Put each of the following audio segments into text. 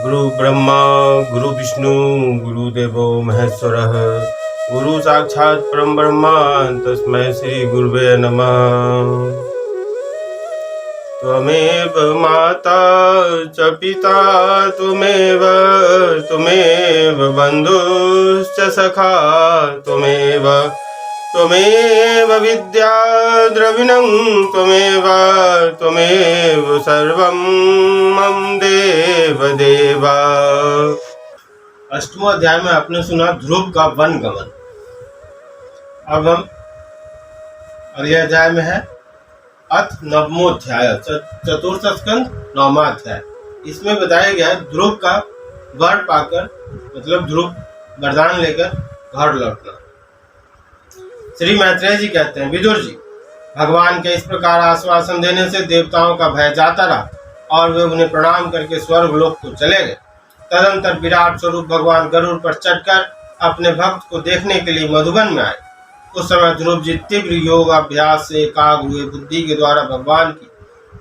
गुरु ब्रह्मा गुरु विष्णु गुरुदेवो महेश्वरः गुरु साक्षात् परम ब्रह्मा तस्मै श्री गुरुवे नमः। त्वमेव माता च पिता त्वमेव बन्धुश्च सखा त्वमेव विद्या द्रविणं त्वमेव सर्वं मम देव। अष्टमों अध्याय में आपने सुना ध्रुव का वन गमन। अब हम अगले अध्याय में है अथ नवमोध्याय, चतुर्थ स्कंद नौवां अध्याय। इसमें बताया गया है ध्रुव का वर पाकर, मतलब ध्रुव वरदान लेकर घर लौटना। श्री मैत्रेय जी कहते हैं, विदुर जी, भगवान के इस प्रकार आश्वासन देने से देवताओं का भय जाता रहा और वे उन्हें प्रणाम करके स्वर्गलोक को चले गए। तदंतर विराट स्वरूप भगवान गरुड़ पर चढ़कर अपने भक्त को देखने के लिए मधुबन में आए। उस समय ध्रुव जी तीव्र योग अभ्यास से एकाग्र हुए बुद्धि के द्वारा भगवान की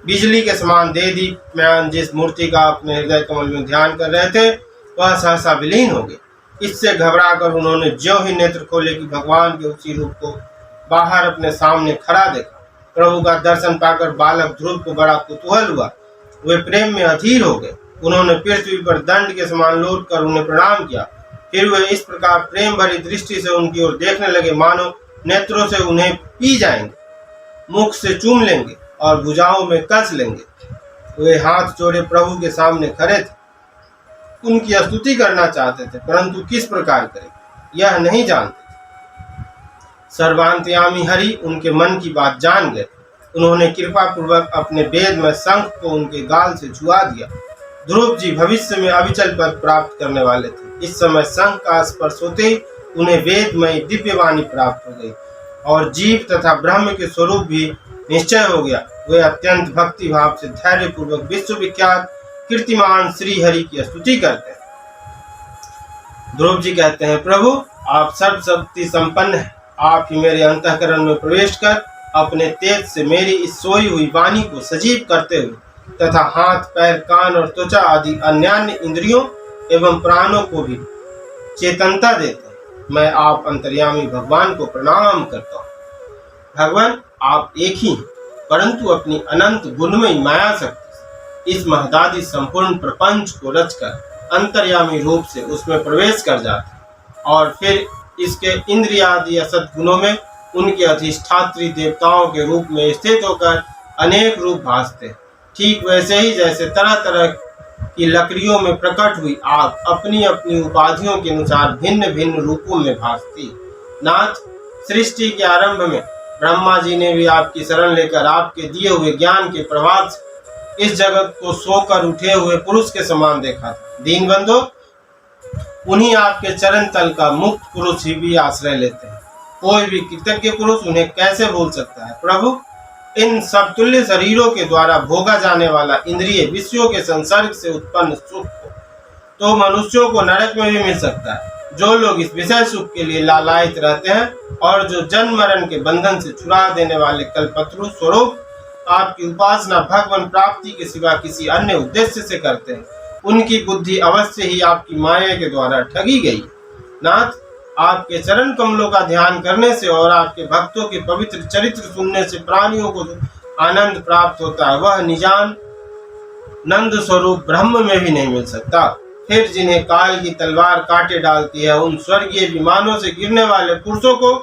बिजली के समान देदीप्यमान जिस मूर्ति का अपने हृदय कमल में ध्यान कर रहे थे वह सहसा विलीन हो गए। इससे घबराकर उन्होंने ज्यों ही नेत्र खोले कि भगवान के उसी रूप को बाहर अपने सामने खड़ा देखा। प्रभु का दर्शन पाकर बालक ध्रुव को बड़ा कुतूहल हुआ। वे प्रेम में अधीर हो गए। उन्होंने पृथ्वी पर दंड के समान लौट कर उन्हें प्रणाम किया। फिर वे इस प्रकार प्रेम भरी दृष्टि से उनकी ओर देखने लगे मानो नेत्रों से उन्हें पी जाएंगे, मुख से चूम लेंगे और भुजाओं में कस लेंगे। वे हाथ जोड़े प्रभु के सामने खड़े थे, उनकी स्तुति करना चाहते थे, परंतु किस प्रकार करें यह नहीं जानते थे। सर्वांतयामी हरि उनके मन की बात जान गए। उन्होंने कृपा पूर्वक अपने वेद में शंख को उनके गाल से छुआ दिया। ध्रुव जी भविष्य में अविचल पद प्राप्त करने वाले थे। इस समय शंख का स्पर्श होते ही उन्हें वेदमय दिव्यवाणी प्राप्त हो गई और जीव तथा ब्रह्म के स्वरूप भी निश्चय हो गया। वे अत्यंत भक्ति भाव से धैर्य पूर्वक विश्वविख्यात कीर्तिमान श्री हरि की स्तुति करते हैं। ध्रुव जी कहते हैं, प्रभु आप सर्वशक्ति संपन्न हैं। आप ही मेरे अंतःकरण में प्रवेश कर अपने तेज से मेरी इस सोई हुई वाणी को सजीव करते हुए तथा हाथ पैर कान और त्वचा आदि अन्यान्य इंद्रियों एवं प्राणों को भी चेतनता देते हैं। मैं आप अंतर्यामी भगवान को प्रणाम करता हूँ। भगवान आप एक ही हैं, परंतु अपनी अनंत गुणमयी माया शक्ति से इस महदादि संपूर्ण प्रपंच को रचकर अंतर्यामी रूप से उसमें प्रवेश कर जाते हैं और फिर इसके इंद्रियादि असत गुणों में उनके अधिष्ठात्री देवताओं के रूप में स्थित होकर अनेक रूप भासते हैं। ठीक वैसे ही जैसे तरह तरह की लकड़ियों में प्रकट हुई आग अपनी अपनी उपाधियों के अनुसार भिन्न भिन्न रूपों में भासती। नाथ, सृष्टि के आरंभ में ब्रह्मा जी ने भी आपकी शरण लेकर आपके दिए हुए ज्ञान के प्रभाव से इस जगत को सोकर उठे हुए पुरुष के समान देखा था। दीनबंधो, उन्हीं आपके चरण तल का मुक्त पुरुष ही भी आश्रय लेते हैं। कोई भी कृतज्ञ पुरुष उन्हें कैसे भूल सकता है। प्रभु, इन सब तुल्य शरीरों के द्वारा भोगा जाने वाला इंद्रिय विषयों के संसर्ग से उत्पन्न सुख तो मनुष्यों को नरक में भी मिल सकता है। जो लोग इस विषय सुख के लिए लालायित रहते हैं और जो जन्म मरण के बंधन से छुड़ा देने वाले कल्पतरु स्वरूप आपकी उपासना भगवान प्राप्ति के सिवा किसी अन्य उद्देश्य से करते हैं, उनकी बुद्धि अवश्य ही आपकी माया के द्वारा ठगी गई। नाथ, आपके चरण कमलों का ध्यान करने से और आपके भक्तों के पवित्र चरित्र सुनने से प्राणियों को आनंद प्राप्त होता है, वह निजान नंद स्वरूप ब्रह्म में भी नहीं मिल सकता। फिर जिन्हें काल की तलवार काटे डालती है, उन स्वर्गीय विमानों से गिरने वाले पुरुषों को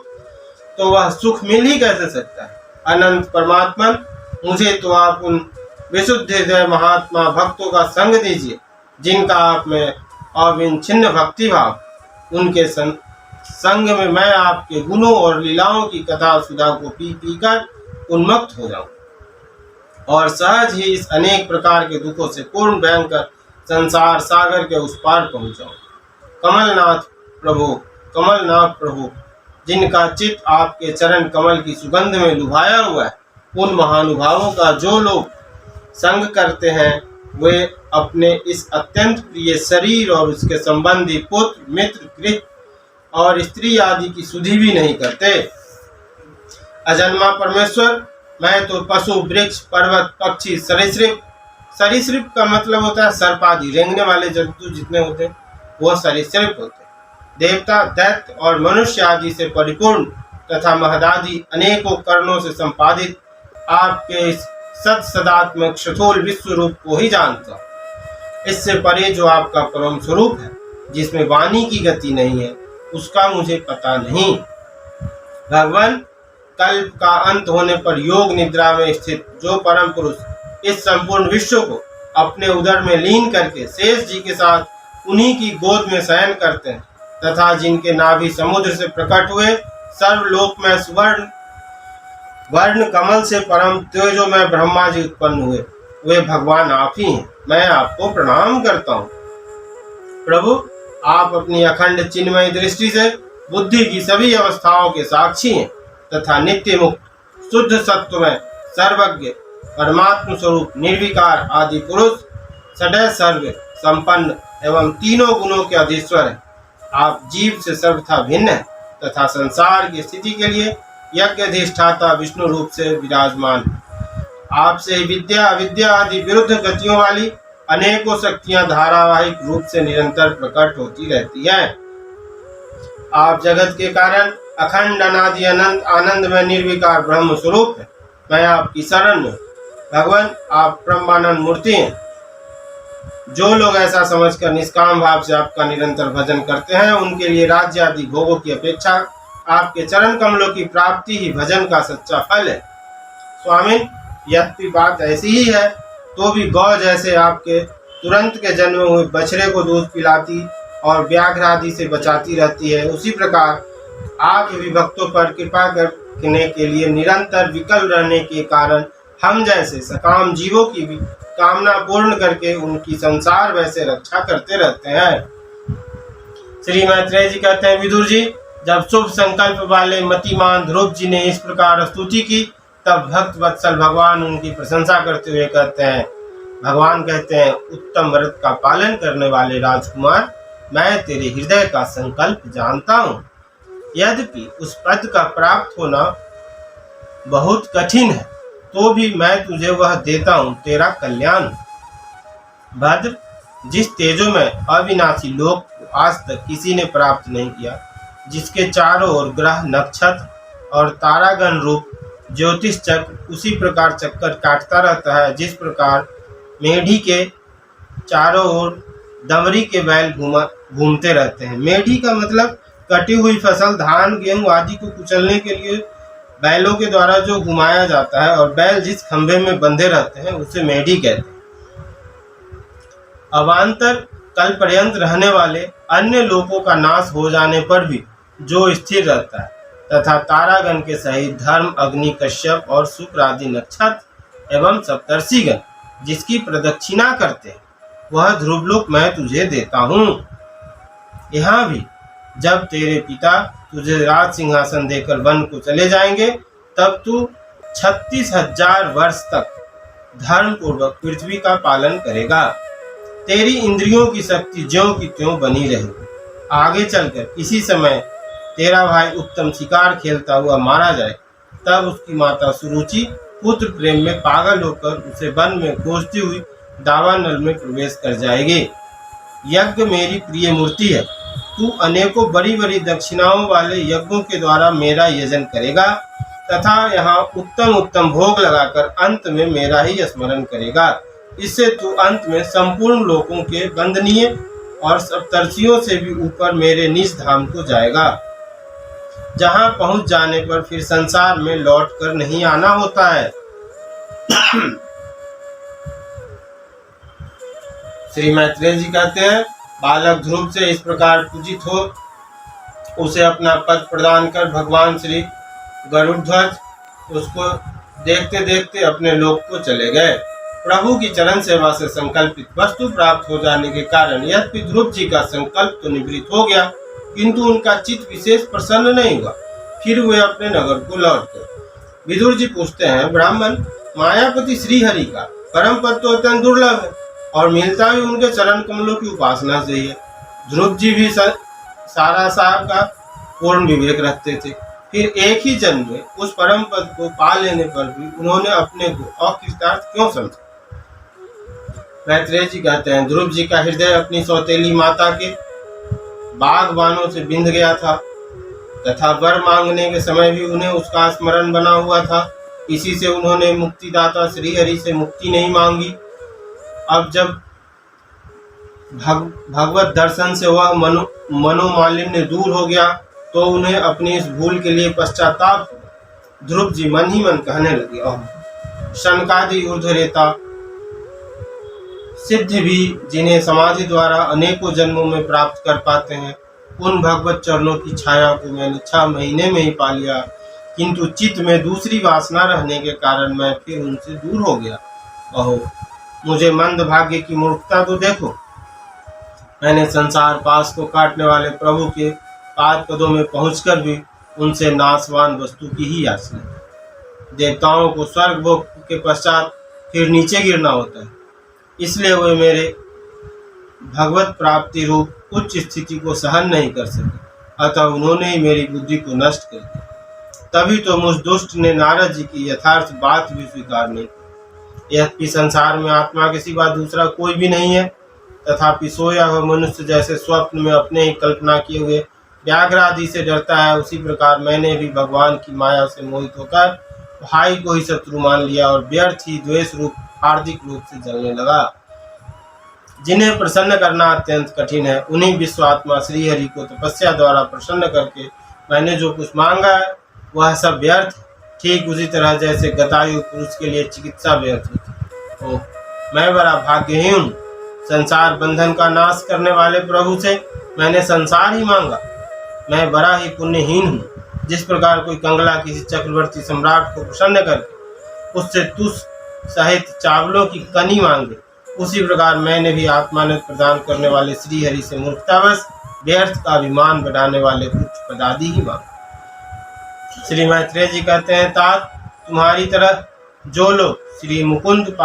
तो वह सुख मिल ही कैसे सकता है। अनंत परमात्मा, मुझे तो आप उन विशुद्ध हृदय महात्मा भक्तों का संग दीजिए जिनका आप में अविच्छिन्न भक्ति भाव, उनके संग में मैं आपके गुणों और लीलाओं की कथा सुधा को पी पी कर उन्मत्त हो जाऊं और सहज ही इस अनेक प्रकार के दुखों से पूर्ण भयंकर संसार सागर के उस पार पहुंच जाऊं। कमलनाथ प्रभु, जिनका चित्त आपके चरण कमल की सुगंध में लुभाया हुआ है, उन महानुभावों का जो लोग संग करते हैं वे अपने इस अत्यंत प्रिय शरीर और उसके संबंधी पुत्र मित्र कृत और स्त्री आदि की सुधि भी नहीं करते। अजन्मा परमेश्वर, मैं तो पशु वृक्ष पर्वत पक्षी सरीसृप सरीसृप का मतलब होता है सर्प आदि, रेंगने वाले जंतु जितने होते हैं वो सरीसृप होते हैं। देवता, दैत्य और मनुष्य आदि से परिपूर्ण तथा महदादि अनेकों कर्णों से संपादित आपके इस सदात्मक स्थूल विश्व रूप को ही जानता हूँ। इससे परे जो आपका परम स्वरूप है, जिसमें वाणी की गति नहीं है, उसका मुझे पता नहीं। भगवान, कल्प का अंत होने पर योग निद्रा में स्थित जो परम पुरुष इस संपूर्ण विश्व को अपने उदर में लीन करके शेष जी के साथ उन्हीं की गोद में शयन करते हैं तथा जिनके नाभि समुद्र से प्रकट हुए सर्वलोक में सुवर्ण वर्ण कमल से परम तेजोमय ब्रह्मा जी उत्पन्न हुए, वे भगवान आप ही हैं। मैं आपको प्रणाम करता हूँ। प्रभु, आप अपनी अखंड चिन्मय दृष्टि से बुद्धि की सभी अवस्थाओं के साक्षी हैं तथा नित्य मुक्त शुद्ध सत्व में सर्वज्ञ परमात्म स्वरूप निर्विकार आदि पुरुष सदैव सर्व संपन्न एवं तीनों गुणों के अधीश्वर हैं। आप जीव से सर्वथा भिन्न हैं तथा संसार की स्थिति के लिए यज्ञ अधिष्ठाता विष्णु रूप से विराजमान। आपसे विद्या अविद्या आदि विरुद्ध गतियों वाली अनेकों शक्तियां धारावाहिक रूप से निरंतर प्रकट होती रहती हैं। आप जगत के कारण अखंड अनादि अनंत आनंद में निर्विकार ब्रह्म स्वरूप है। मैं आपकी शरण में। भगवान, आप ब्रह्मानंद मूर्ति हैं। जो लोग ऐसा समझकर निष्काम भाव से आपका निरंतर भजन करते हैं, उनके लिए राज्य आदि भोगों की अपेक्षा आपके चरण कमलों की प्राप्ति ही भजन का सच्चा फल है। स्वामी, यद्यपि बात ऐसी ही है तो भी गौ जैसे आपके तुरंत के जन्मे हुए बछड़े को दूध पिलाती और व्याघ्र आदि से बचाती रहती है, उसी प्रकार आप भी भक्तों पर कृपा करने के लिए निरंतर विकल रहने के कारण हम जैसे सकाम जीवों की भी कामना पूर्ण करके उनकी संसार वैसे रक्षा करते रहते हैं। श्री मैत्रेय जी कहते हैं, विदुर जी, जब शुभ संकल्प वाले मतिमान ध्रुव जी ने इस प्रकार स्तुति की, तब भक्त वत्सल भगवान उनकी प्रशंसा करते हुए कहते हैं, भगवान कहते हैं, उत्तम व्रत का पालन करने वाले राजकुमार, मैं तेरे हृदय का संकल्प जानता हूँ। यद्यपि उस पद का प्राप्त होना बहुत कठिन है, तो भी मैं तुझे वह देता हूँ, तेरा कल्याण। भद्र, जिस तेजो में अविनाशी लोक को आज तक किसी ने प्राप्त नहीं किया, जिसके चारों ओर ग्रह नक्षत्र और तारागण रूप ज्योतिष चक्र उसी प्रकार चक्कर काटता रहता है जिस प्रकार मेढ़ी के चारों ओर दमरी के बैल घूमते रहते हैं। मेढ़ी का मतलब कटी हुई फसल, धान, गेहूं आदि को कुचलने के लिए बैलों के द्वारा जो घुमाया जाता है, और बैल जिस खंभे में बंधे रहते हैं उसे मेढ़ी कहते हैं। अवान्तर कल पर्यंत रहने वाले अन्य लोगों का नाश हो जाने पर भी जो स्थिर रहता है, तथा तारागण के सहित धर्म, अग्नि, कश्यप और शुक्र आदि नक्षत्र एवं सप्तर्षिगण जिसकी प्रदक्षिणा करते हैं, वह ध्रुवलोक मैं तुझे देता हूँ। यहाँ भी जब तेरे पिता तुझे राज सिंहासन देकर वन को चले जाएंगे, तब तू 36,000 वर्ष तक धर्म पूर्वक पृथ्वी का पालन करेगा। तेरी इंद्रियों की शक्ति ज्यों की त्यों बनी रहेगी। आगे चलकर किसी समय तेरा भाई उत्तम शिकार खेलता हुआ मारा जाए, तब उसकी माता सुरुचि पुत्र प्रेम में पागल होकर उसे वन में खोजती हुई दावानल में प्रवेश कर जाएगी। यज्ञ मेरी प्रिय मूर्ति है। तू अनेकों बड़ी बड़ी दक्षिणाओं वाले यज्ञों के द्वारा मेरा यजन करेगा तथा यहाँ उत्तम उत्तम भोग लगाकर अंत में मेरा ही स्मरण करेगा। इससे तू अंत में संपूर्ण लोकों के वंदनीय और सप्तर्षियों से भी ऊपर मेरे निज धाम को जाएगा, जहाँ पहुँच जाने पर फिर संसार में लौट कर नहीं आना होता है। श्री मैत्रेय जी कहते हैं, बालक ध्रुव से इस प्रकार पूजित हो उसे अपना पद प्रदान कर भगवान श्री गरुड़ध्वज उसको देखते देखते अपने लोक को चले गए। प्रभु की चरण सेवा से संकल्पित वस्तु प्राप्त हो जाने के कारण यद्यपि ध्रुव जी का संकल्प तो निवृत्त हो गया, किंतु उनका चित्त विशेष प्रसन्न नहीं हुआ। फिर वे अपने नगर को लौट गए। विदुर जी पूछते हैं, ब्राह्मण, मायापति श्री हरि का परम पद तो अत्यंत दुर्लभ है और मिलता भी उनके चरण कमलों की उपासना से ही है। ध्रुव जी भी सारा साहब का पूर्ण विवेक रखते थे, फिर एक ही जन्म में उस परम पद को पा लेने पर भी उन्होंने अपने को अकृतार्थ क्यों समझा? मैत्रेय जी कहते हैं, ध्रुव जी का हृदय अपनी सौतेली माता के बागबानों से बिंध गया था तथा वर मांगने के समय भी उन्हें उसका स्मरण बना हुआ था। इसी से उन्होंने मुक्तिदाता श्री हरि से मुक्ति नहीं मांगी। अब जब भगवत दर्शन से वह मनोमालिन्य दूर हो गया तो उन्हें अपनी इस भूल के लिए पश्चाताप। ध्रुव जी मन ही मन कहने लगे, शनकादि ऊर्ध्वरेता सिद्ध भी जिन्हें समाधि द्वारा अनेकों जन्मों में प्राप्त कर पाते हैं, उन भगवत चरणों की छाया को मैंने 6 महीने में ही पा लिया, किंतु चित्त में दूसरी वासना रहने के कारण मैं फिर उनसे दूर हो गया। अहो, मुझे मंद भाग्य की मूर्खता तो देखो। मैंने संसार पास को काटने वाले प्रभु के पाद पदों में पहुंचकर भी उनसे नाशवान वस्तु की ही याचना। देवताओं को स्वर्ग भोग के पश्चात फिर नीचे गिरना होता है, इसलिए वे मेरे भगवत प्राप्ति रूप उच्च स्थिति को सहन नहीं कर सके, अतः उन्होंने ही मेरी बुद्धि को नष्ट कर दिया। तभी तो मुझ दुष्ट ने नारद जी की यथार्थ बात भी स्वीकार नहीं की। यद्यपि संसार में आत्मा के सिवा दूसरा कोई भी नहीं है, तथापि सोया हुआ मनुष्य जैसे स्वप्न में अपने ही कल्पना किए हुए व्याघ्र आदि से डरता है, उसी प्रकार मैंने भी भगवान की माया से मोहित होकर भाई को ही शत्रु मान लिया और व्यर्थ ही द्वेष रूप हार्दिक रूप से जलने लगा। जिन्हें प्रसन्न करना अत्यंत कठिन है, उन्हीं विश्वात्मा श्री हरि को तपस्या द्वारा प्रसन्न करके मैंने जो कुछ मांगा है वह सब व्यर्थ, ठीक उसी तरह जैसे गतायु पुरुष के लिए चिकित्सा व्यर्थ होती। ओह, मैं बड़ा भाग्यहीन हूँ। संसार बंधन का नाश करने वाले प्रभु से मैंने संसार ही मांगा। मैं बड़ा ही पुण्यहीन हूँ। जिस प्रकार कोई कंगला किसी चक्रवर्ती सम्राट को प्रसन्न करके उससे तुष सहित चावलों की कनी मांगे, उसी प्रकार मैंने भी आत्मानंद प्रदान करने वाले श्री हरि से मूर्खतावश व्यर्थ का अभिमान बढ़ाने वाले उच्च पदादि ही मांगे। श्री मैत्रेय जी कहते हैं, तात तुम्हारी तरह जो लोग श्री मुकुंद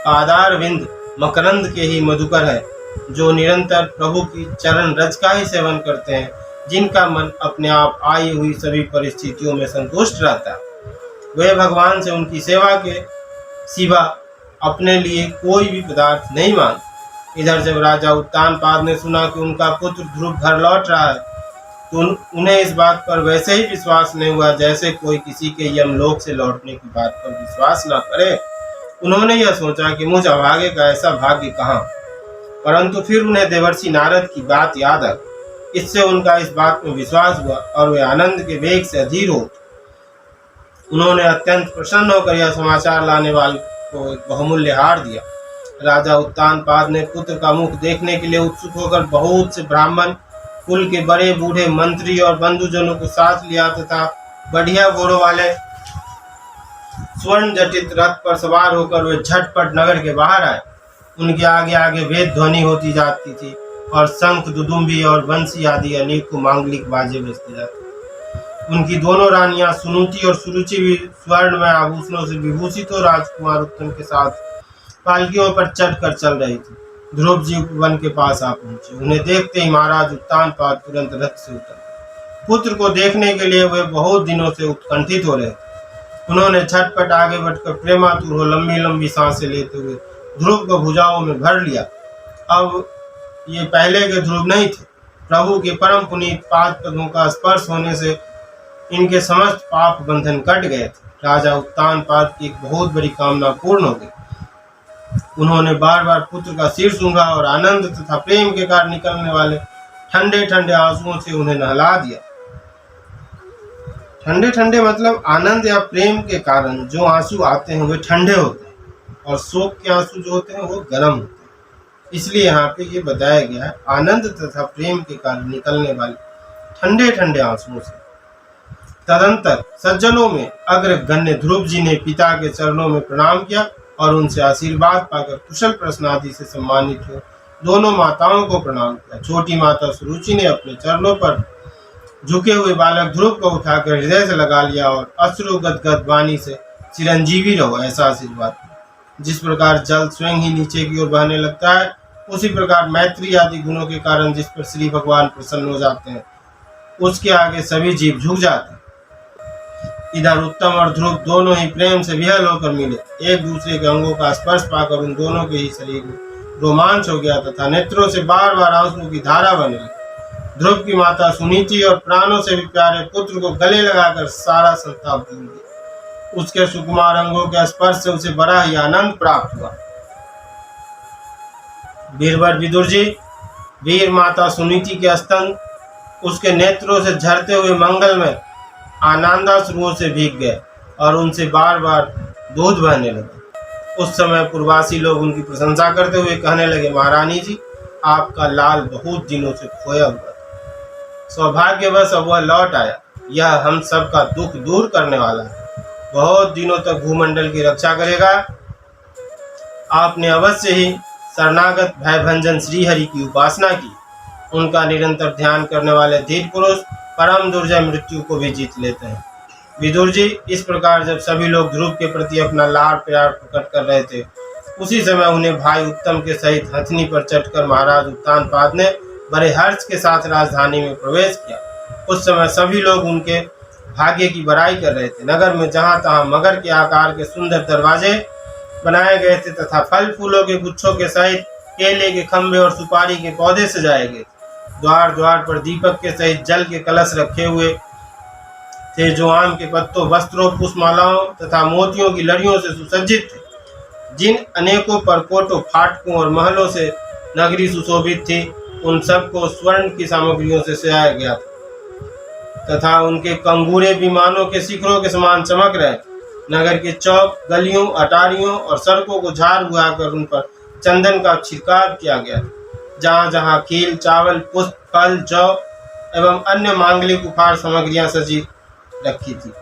पादारविंद मकरंद के ही मधुकर है, जो निरंतर प्रभु की चरण रज का ही सेवन करते हैं, जिनका मन अपने आप आई हुई सभी परिस्थितियों में संतुष्ट रहता है, वे भगवान से उनकी सेवा के सिवा अपने लिए कोई भी पदार्थ नहीं मांगते। इधर जब राजा उत्तानपाद ने सुना कि उनका पुत्र ध्रुव घर लौट रहा है, तो उन्हें इस बात पर वैसे ही विश्वास नहीं हुआ जैसे कोई किसी के यमलोक से लौटने की बात पर विश्वास न करे। उन्होंने यह सोचा कि मुझ अभागे का ऐसा भाग्य कहाँ, परंतु फिर उन्हें देवर्षि नारद की बात याद आ गई। इससे उनका इस बात में विश्वास हुआ और वे आनंद के वेग से अधीर हो। उन्होंने अत्यंत प्रसन्न होकर यह समाचार लाने वाले को एक बहुमूल्य हार दिया। राजा उत्तानपाद ने पुत्र का मुख देखने के लिए उत्सुक होकर बहुत से ब्राह्मण, कुल के बड़े बूढ़े मंत्री और बंधुजनों को साथ लिया तथा बढ़िया घोड़ों वाले स्वर्ण जटित रथ पर सवार होकर वे झटपट नगर के बाहर आए। उनके आगे आगे वेद ध्वनि होती जाती थी और शंख, दुदुम्बी और बंसी आदि अनेकों मांगलिक बाजे बजते जाते। उनकी दोनों रानियां सुनुति और सुरुचि भी स्वर्ण में आभूषणों से विभूषित और राजकुमार उत्तम के साथ पालकियों पर चढ़कर चल रही थी। ध्रुव जी वन के पास आ पहुंचे। उन्हें देखते ही महाराज उत्तानपाद तुरंत रथ से उतर। पुत्र को देखने के लिए वे बहुत दिनों से उत्कंठित हो रहे थे। उन्होंने झटपट आगे बढ़कर प्रेमातुर हो लंबी लंबी सांसें लेते हुए ध्रुव को भुजाओं में भर लिया। अब ये पहले के ध्रुव नहीं थे। प्रभु के परम पुनीत पाद पद्मों का स्पर्श होने से इनके समस्त पाप बंधन कट गए थे। राजा उत्तानपाद की एक बहुत बड़ी कामना पूर्ण हो गई। उन्होंने बार बार पुत्र का सिर सूंघा और आनंद तथा प्रेम के कारण निकलने वाले ठंडे ठंडे आंसुओं से उन्हें नहला दिया। ठंडे ठंडे मतलब आनंद या प्रेम के कारण जो आंसू आते हैं वे ठंडे होते हैं और शोक के आंसू जो होते हैं वो गर्म होते हैं। इसलिए यहाँ पे ये बताया गया है, आनंद तथा प्रेम के कारण निकलने वाले ठंडे ठंडे आंसुओं से। तदंतर सज्जनों में अग्रगण्य ध्रुव जी ने पिता के चरणों में प्रणाम किया और उनसे आशीर्वाद पाकर कुशल प्रश्न आदि से सम्मानित हो दोनों माताओं को प्रणाम किया। छोटी माता सुरुचि ने अपने चरणों पर झुके हुए बालक ध्रुव को उठाकर हृदय से लगा लिया और अश्रु गदगद वाणी से चिरंजीवी रहो ऐसा आशीर्वाद दिया। जिस प्रकार जल स्वयं ही नीचे की ओर बहने लगता है, उसी प्रकार मैत्री आदि गुणों के कारण जिस पर श्री भगवान प्रसन्न हो जाते हैं, उसके आगे सभी जीव झुक जाते हैं। इधर उत्तम और ध्रुव दोनों ही प्रेम से विहल होकर मिले। एक दूसरे के अंगों का स्पर्श पाकर उन दोनों के ही शरीर में रोमांच हो गया तथा नेत्रों से बार बार आंसुओं की धारा बहने लगी। ध्रुव की माता सुनीति और प्राणों से भी प्यारे पुत्र को गले लगाकर सारा संताप भूल गई। उसके सुकुमार अंगों के स्पर्श से उसे बड़ा ही आनंद प्राप्त हुआ। वीरवर विदुर जी, वीर माता सुनीति के स्तन उसके नेत्रों से झरते हुए मंगल में आनंदाश्रुओं से भीग गए और उनसे बार बार दूध बहने लगा। उस समय पूर्वासी लोग उनकी प्रशंसा करते हुए कहने लगे, महारानी जी, आपका लाल बहुत दिनों से खोया हुआ था, सौभाग्यवश अब वह लौट आया। यह हम सब का दुख दूर करने वाला है, बहुत दिनों तक भूमंडल की रक्षा करेगा। आपने अवश्य ही शरणागत भयभंजन श्रीहरि की उपासना की। उनका निरंतर ध्यान करने वाले धीर पुरुष परम दुर्जय मृत्यु को भी जीत लेते हैं। विदुर जी, इस प्रकार जब सभी लोग ध्रुव के प्रति अपना लाड़ प्यार प्रकट कर रहे थे, उसी समय उन्हें भाई उत्तम के सहित हथनी पर चढ़कर महाराज उत्तानपाद ने बड़े हर्ष के साथ राजधानी में प्रवेश किया। उस समय सभी लोग उनके भाग्य की बड़ाई कर रहे थे। नगर में जहाँ तहाँ मगर के आकार के सुंदर दरवाजे बनाए गए थे तथा फल फूलों के गुच्छों के सहित केले के खंभे और सुपारी के पौधे सजाए गए। द्वार द्वार पर दीपक के सहित जल के कलश रखे हुए थे, जो आम के पत्तों, वस्त्रों, पुष्पमालाओं तथा मोतियों की लड़ियों से सुसज्जित थे। जिन अनेकों परकोटों, फाटकों और महलों से नगरी सुशोभित थी, उन सबको स्वर्ण की सामग्रियों से सजाया गया था तथा उनके कंगूरे विमानों के शिखरों के समान चमक रहे। नगर के चौक, गलियों, अटारियों और सड़कों को झाड़ बुआकर उन पर चंदन का छिड़काव किया गया। जहाँ जहाँ कील, चावल, पुष्प, फल, जौ एवं अन्य मांगलिक उपहार सामग्रियां सजी रखी थी।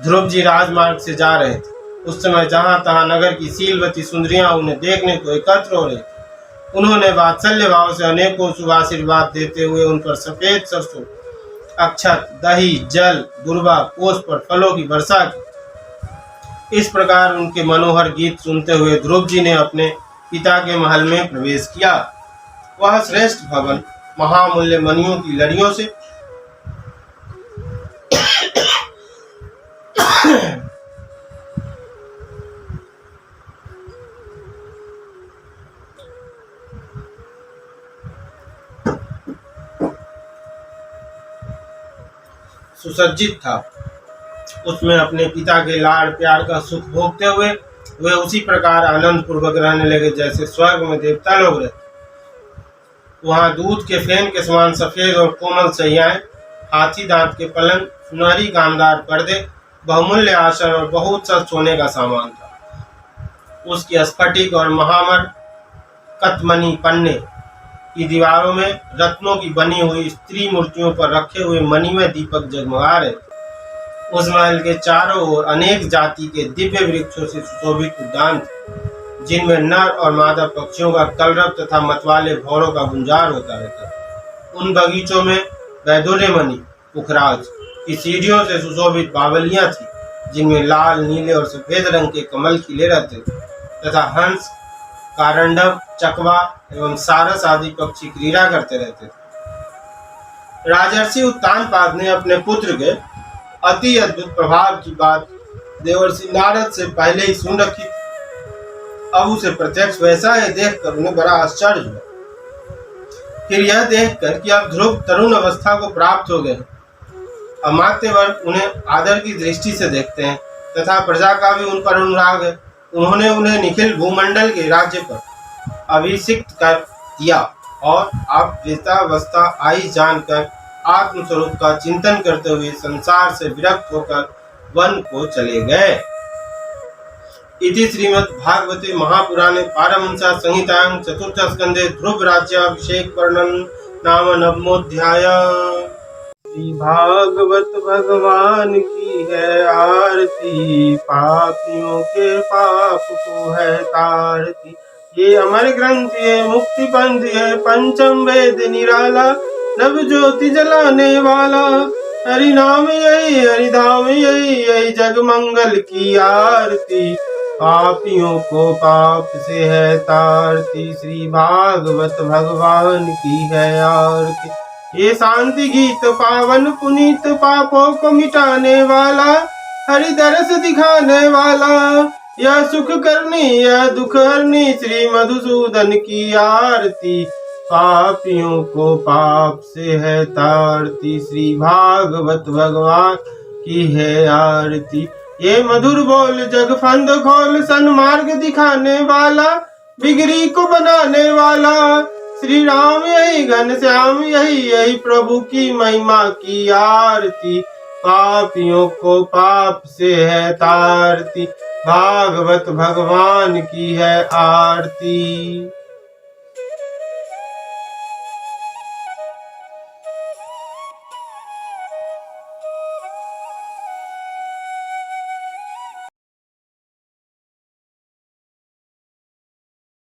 ध्रुव जी राजमार्ग से जा रहे थे। उस समय जहाँ तहाँ नगर की सीलवती सुंदरियां उन्हें देखने को एकत्र हो रही थी। उन्होंने वात्सल्य भाव से अनेकों शुभ आशीर्वाद देते हुए उन पर सफेद सरसों, अक्षत, दही, जल, दुर्वा, पुष्प और फलों की वर्षा की। इस प्रकार उनके मनोहर गीत सुनते हुए ध्रुव जी ने अपने पिता के महल में प्रवेश किया। वह श्रेष्ठ भवन महामूल्य मणियों की लड़ियों से सुसज्जित था। उसमें अपने पिता के लाड़ प्यार का सुख भोगते हुए वे उसी प्रकार आनंद पूर्वक रहने लगे जैसे स्वर्ग में देवता लोग रहते। वहाँ दूध के फेन के समान सफेद और कोमल सैयाएं, हाथी दांत के पलंग, सुनहरी कामदार पर्दे, बहुमूल्य आसन और बहुत सा सोने का सामान था। उसकी स्फटिक और महामर कतमनी पन्ने की दीवारों में रत्नों की बनी हुई स्त्री मूर्तियों पर रखे हुए मणिमय दीपक जगमगा रहे थे। उस महल के चारों ओर अनेक जाति के दिव्य वृक्षों से सुशोभित उद्यान थे, जिनमें नर और मादा पक्षियों का कलरव तथा मतवाले भौरों का गुंजार होता रहता। उन बगीचों में वैदुर्यमणि पुखराज की सीढ़ियों से सुशोभित बावलियां थी, जिनमें लाल, नीले और सफेद रंग के कमल खिले रहते थे तथा हंस, कारंडव, चकवा एवं सारस आदि पक्षी क्रीड़ा करते रहते थे। राजर्षि उत्तानपाद ने अपने पुत्र के अति अद्भुत प्रभाव की बात देवर्षि नारद से पहले ही सुन रखी। अब उसे प्रत्यक्ष वैसा ही देखकर उन्हें बड़ा आश्चर्य हुआ। फिर यह देखकर कि अब ध्रुव तरुण अवस्था को प्राप्त हो गए, अमात्य वर्ग उन्हें आदर की दृष्टि से देखते हैं तथा प्रजा का भी उन पर अनुराग है। उन्होंने उन्हें निखिल भूमंडल के राज्य पर अभिषिक्त कर दिया और अब वृद्धावस्था आई जानकर आत्मस्वरूप का चिंतन करते हुए संसार से विरक्त होकर वन को चले गए। इति श्रीमद् भागवते महापुराणे पारमहंसा संहितायां चतुर्थ स्कंदे ध्रुव राज्याभिषेक वर्णन नाम नवमोऽध्याय। श्री भागवत भगवान की है आरती, पापियों के पाप को है तारती। ये अमर ग्रंथ ये मुक्ति पंथ है, पंचम वेद निराला, नव ज्योति जलाने वाला। हरि नाम यही हरिधाम यही, यही जग मंगल की आरती। पापियों को पाप से है तारती, श्री भागवत भगवान की है आरती। ये शांति गीत पावन पुनीत, पापों को मिटाने वाला। हरि दरस दिखाने वाला, यह सुख करनी यह दुख हरनी, श्री मधुसूदन की आरती। पापियों को पाप से है तारती, श्री भागवत भगवान की है आरती। ये मधुर बोल जग फंद खोल, सन्मार्ग दिखाने वाला, बिगड़ी को बनाने वाला, श्री राम यही घनश्याम यही प्रभु की महिमा की आरती। पापियों को पाप से है तारती, भागवत भगवान की है आरती।